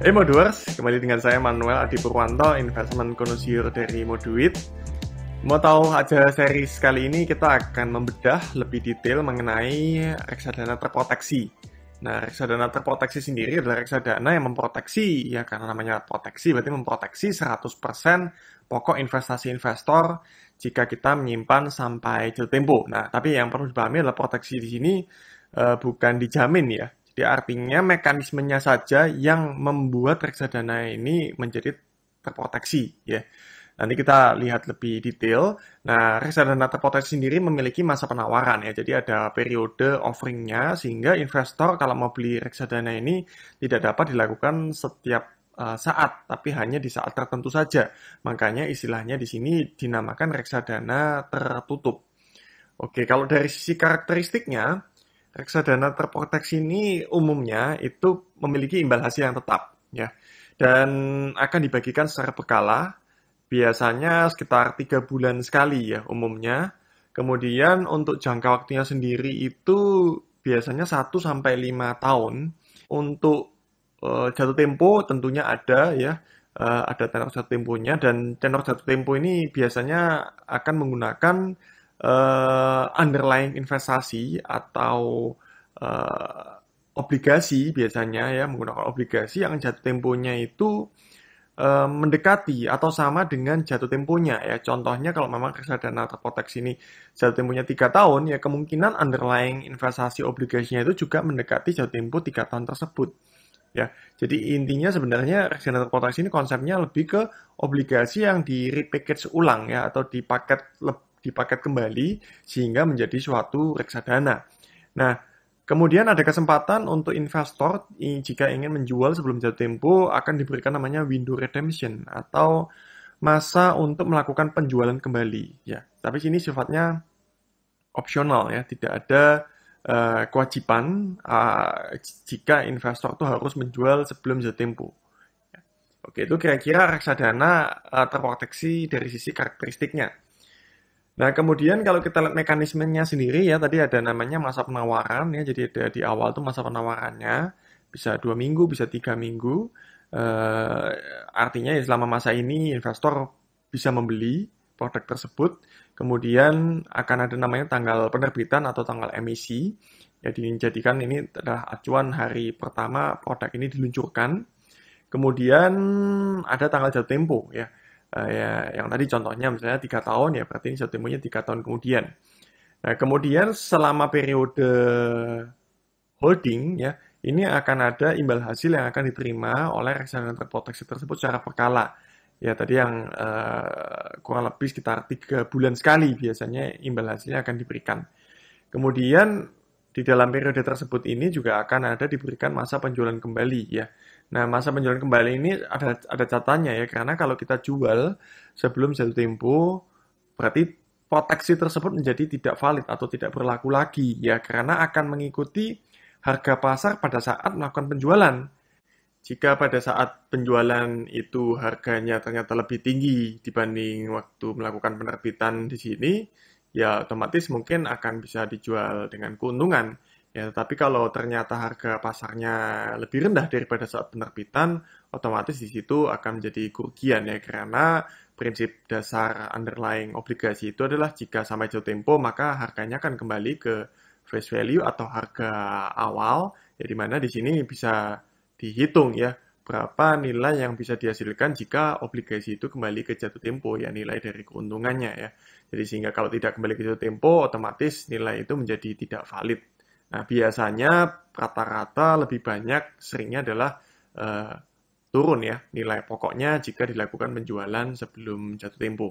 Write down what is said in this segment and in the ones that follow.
Hey Moduers, kembali dengan saya Manuel Adi Purwanto, investment connoisseur dari Moduit. Mau tahu aja series kali ini kita akan membedah lebih detail mengenai reksadana terproteksi. Nah, reksadana terproteksi sendiri adalah reksadana yang memproteksi, ya karena namanya proteksi berarti memproteksi 100% pokok investasi investor jika kita menyimpan sampai jatuh tempo. Nah, tapi yang perlu dipahami adalah proteksi di sini bukan dijamin ya. Jadi artinya mekanismenya saja yang membuat reksadana ini menjadi terproteksi ya. Nanti kita lihat lebih detail. Nah, reksadana terproteksi sendiri memiliki masa penawaran ya. Jadi ada periode offeringnya sehingga investor kalau mau beli reksadana ini tidak dapat dilakukan setiap saat, tapi hanya di saat tertentu saja. Makanya istilahnya di sini dinamakan reksadana tertutup. Oke, kalau dari sisi karakteristiknya, reksadana terproteksi ini umumnya itu memiliki imbal hasil yang tetap, ya, dan akan dibagikan secara berkala, biasanya sekitar 3 bulan sekali ya umumnya. Kemudian untuk jangka waktunya sendiri itu biasanya 1 sampai 5 tahun. Untuk jatuh tempo tentunya ada ya, ada tenor jatuh temponya dan tenor jatuh tempo ini biasanya akan menggunakan underlying investasi atau uh, obligasi biasanya ya menggunakan obligasi yang jatuh temponya itu mendekati atau sama dengan jatuh temponya ya. Contohnya kalau memang reksadana terproteksi ini jatuh temponya 3 tahun ya kemungkinan underlying investasi obligasinya itu juga mendekati jatuh tempo 3 tahun tersebut. Ya, jadi intinya sebenarnya reksadana terproteksi ini konsepnya lebih ke obligasi yang di repackage ulang ya atau dipaket kembali sehingga menjadi suatu reksadana. Nah, kemudian ada kesempatan untuk investor jika ingin menjual sebelum jatuh tempo akan diberikan namanya window redemption atau masa untuk melakukan penjualan kembali ya. Tapi sini sifatnya opsional ya, tidak ada kewajiban jika investor itu harus menjual sebelum jatuh tempo. Oke, itu kira-kira reksadana terproteksi dari sisi karakteristiknya. Nah, kemudian kalau kita lihat mekanismenya sendiri ya, tadi ada namanya masa penawaran ya, jadi ada di awal tuh masa penawarannya, bisa 2 minggu, bisa 3 minggu. Eh, Artinya ya selama masa ini investor bisa membeli produk tersebut, kemudian akan ada namanya tanggal penerbitan atau tanggal emisi, ya dijadikan ini adalah acuan hari pertama produk ini diluncurkan. Kemudian ada tanggal jatuh tempo ya. Ya, yang tadi contohnya misalnya 3 tahun ya berarti ini jatuh temponya 3 tahun kemudian. Nah, kemudian selama periode holding ya ini akan ada imbal hasil yang akan diterima oleh reksadana terproteksi tersebut secara berkala. Ya tadi yang kurang lebih sekitar 3 bulan sekali biasanya imbal hasilnya akan diberikan. Kemudian di dalam periode tersebut ini juga akan ada diberikan masa penjualan kembali ya. Nah, masa penjualan kembali ini ada catatannya ya, karena kalau kita jual sebelum jatuh tempo, berarti proteksi tersebut menjadi tidak valid atau tidak berlaku lagi ya, karena akan mengikuti harga pasar pada saat melakukan penjualan. Jika pada saat penjualan itu harganya ternyata lebih tinggi dibanding waktu melakukan penerbitan di sini, ya otomatis mungkin akan bisa dijual dengan keuntungan. Ya, tapi kalau ternyata harga pasarnya lebih rendah daripada saat penerbitan, otomatis di situ akan menjadi kerugian ya, karena prinsip dasar underlying obligasi itu adalah jika sampai jatuh tempo maka harganya akan kembali ke face value atau harga awal, ya di mana di sini bisa dihitung ya berapa nilai yang bisa dihasilkan jika obligasi itu kembali ke jatuh tempo ya nilai dari keuntungannya ya. Jadi sehingga kalau tidak kembali ke jatuh tempo otomatis nilai itu menjadi tidak valid. Nah, biasanya rata-rata lebih banyak seringnya adalah eh, turun ya nilai pokoknya jika dilakukan penjualan sebelum jatuh tempo.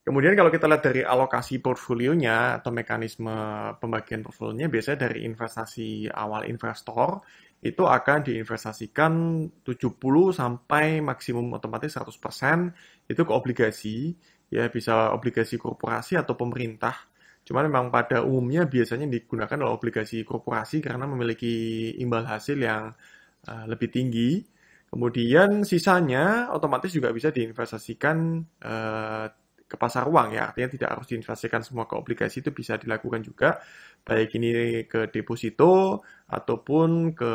Kemudian kalau kita lihat dari alokasi portfolionya atau mekanisme pembagian portfolionya, biasanya dari investasi awal investor itu akan diinvestasikan 70 sampai maksimum otomatis 100% itu ke obligasi, ya bisa obligasi korporasi atau pemerintah. Cuman memang pada umumnya biasanya digunakan oleh obligasi korporasi karena memiliki imbal hasil yang lebih tinggi. Kemudian sisanya otomatis juga bisa diinvestasikan ke pasar uang ya, artinya tidak harus diinvestasikan semua ke obligasi, itu bisa dilakukan juga, baik ini ke deposito ataupun ke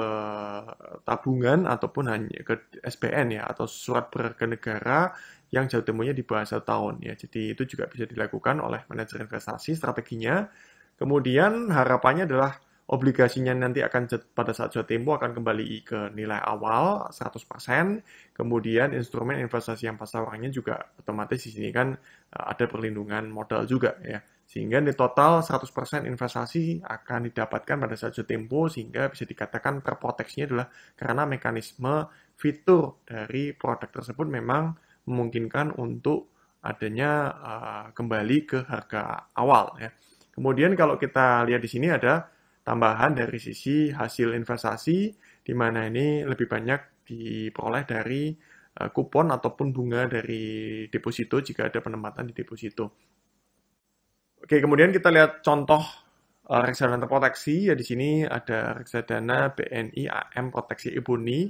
tabungan, ataupun hanya ke SBN ya, atau surat berharga negara yang jatuh temponya di bawah 1 tahun ya. Jadi itu juga bisa dilakukan oleh manajer investasi strateginya. Kemudian harapannya adalah obligasinya nanti akan pada saat jatuh tempo akan kembali ke nilai awal 100%. Kemudian instrumen investasi yang pasar uangnya juga otomatis di sini kan ada perlindungan modal juga ya. Sehingga di total 100% investasi akan didapatkan pada saat jatuh tempo, sehingga bisa dikatakan terproteksinya adalah karena mekanisme fitur dari produk tersebut memang memungkinkan untuk adanya kembali ke harga awal ya. Kemudian kalau kita lihat di sini ada tambahan dari sisi hasil investasi, di mana ini lebih banyak diperoleh dari kupon ataupun bunga dari deposito jika ada penempatan di deposito. Oke, kemudian kita lihat contoh reksadana terproteksi. Ya di sini ada reksadana BNI AM Proteksi Ebony.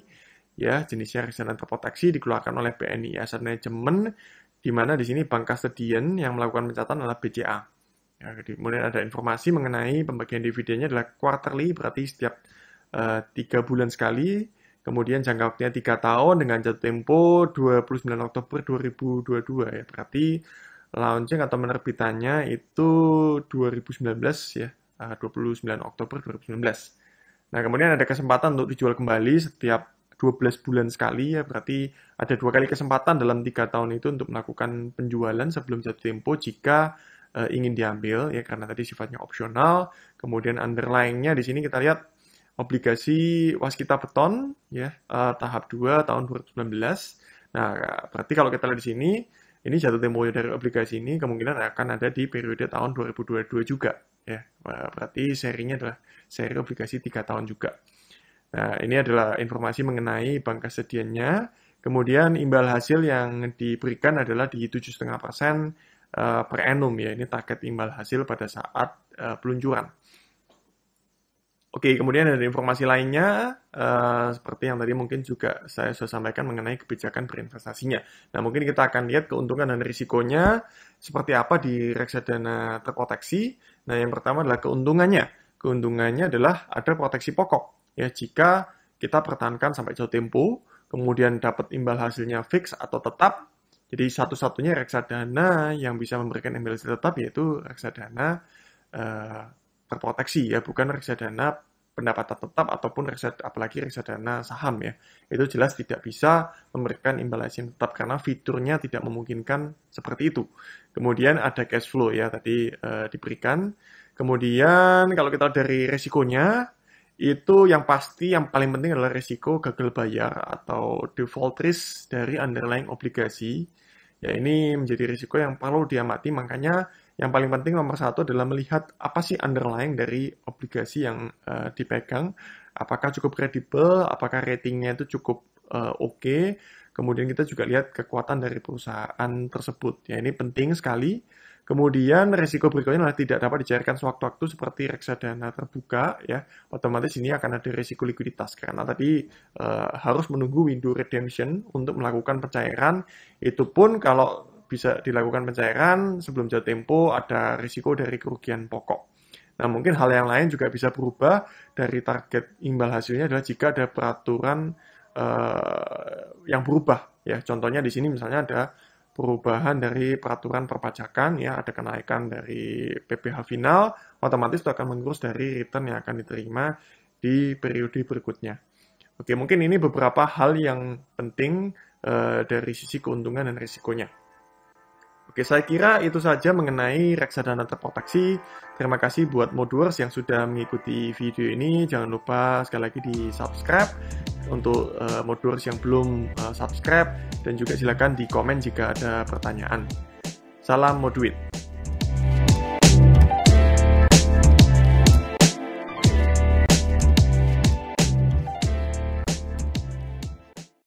Ya, jenisnya reksadana terproteksi dikeluarkan oleh BNI Asset Management, di mana di sini bank custodian yang melakukan pencatatan adalah BCA. Ya, kemudian ada informasi mengenai pembagian dividennya adalah quarterly, berarti setiap 3 bulan sekali. Kemudian jangka waktunya 3 tahun dengan jatuh tempo 29 Oktober 2022 ya. Berarti launching atau penerbitannya itu 2019 ya, 29 Oktober 2019. Nah, kemudian ada kesempatan untuk dijual kembali setiap 12 bulan sekali ya, berarti ada 2 kali kesempatan dalam 3 tahun itu untuk melakukan penjualan sebelum jatuh tempo jika ingin diambil ya, karena tadi sifatnya opsional. Kemudian underlying-nya di sini kita lihat obligasi Waskita Beton ya, tahap 2 tahun 2019. Nah, berarti kalau kita lihat di sini ini jatuh tempo dari obligasi ini kemungkinan akan ada di periode tahun 2022 juga ya. Berarti serinya adalah seri obligasi 3 tahun juga. Nah, ini adalah informasi mengenai bank custodiannya. Kemudian imbal hasil yang diberikan adalah di 7,5% per annum ya. Ini target imbal hasil pada saat peluncuran. Oke, kemudian ada informasi lainnya, seperti yang tadi mungkin juga saya sudah sampaikan mengenai kebijakan berinvestasinya. Nah, mungkin kita akan lihat keuntungan dan risikonya seperti apa di reksadana terproteksi. Nah, yang pertama adalah keuntungannya. Keuntungannya adalah ada proteksi pokok. Ya, jika kita pertahankan sampai jauh tempo, kemudian dapat imbal hasilnya fix atau tetap, jadi satu-satunya reksadana yang bisa memberikan imbal hasil tetap yaitu reksadana terproteksi ya, bukan reksadana pendapatan tetap ataupun apalagi reksadana saham ya. Itu jelas tidak bisa memberikan imbal hasil tetap karena fiturnya tidak memungkinkan seperti itu. Kemudian ada cash flow ya tadi diberikan. Kemudian kalau kita dari resikonya itu yang pasti yang paling penting adalah resiko gagal bayar atau default risk dari underlying obligasi. Ya ini menjadi risiko yang perlu diamati, makanya yang paling penting nomor 1 adalah melihat apa sih underlying dari obligasi yang dipegang, apakah cukup kredibel, apakah ratingnya itu cukup oke. Kemudian kita juga lihat kekuatan dari perusahaan tersebut. Ya ini penting sekali. Kemudian risiko berikutnya adalah tidak dapat dicairkan sewaktu-waktu seperti reksadana terbuka ya. Otomatis ini akan ada risiko likuiditas karena tadi harus menunggu window redemption untuk melakukan pencairan. Itu pun kalau bisa dilakukan pencairan sebelum jatuh tempo ada risiko dari kerugian pokok. Nah, mungkin hal yang lain juga bisa berubah dari target imbal hasilnya adalah jika ada peraturan yang berubah ya. Contohnya di sini misalnya ada perubahan dari peraturan perpajakan ya, ada kenaikan dari PPh final, otomatis itu akan mengurus dari return yang akan diterima di periode berikutnya. Oke, mungkin ini beberapa hal yang penting dari sisi keuntungan dan risikonya. Oke, saya kira itu saja mengenai reksadana terproteksi. Terima kasih buat modulers yang sudah mengikuti video ini. Jangan lupa sekali lagi di subscribe untuk modulers yang belum subscribe. Dan juga silakan di komen jika ada pertanyaan. Salam Moduit.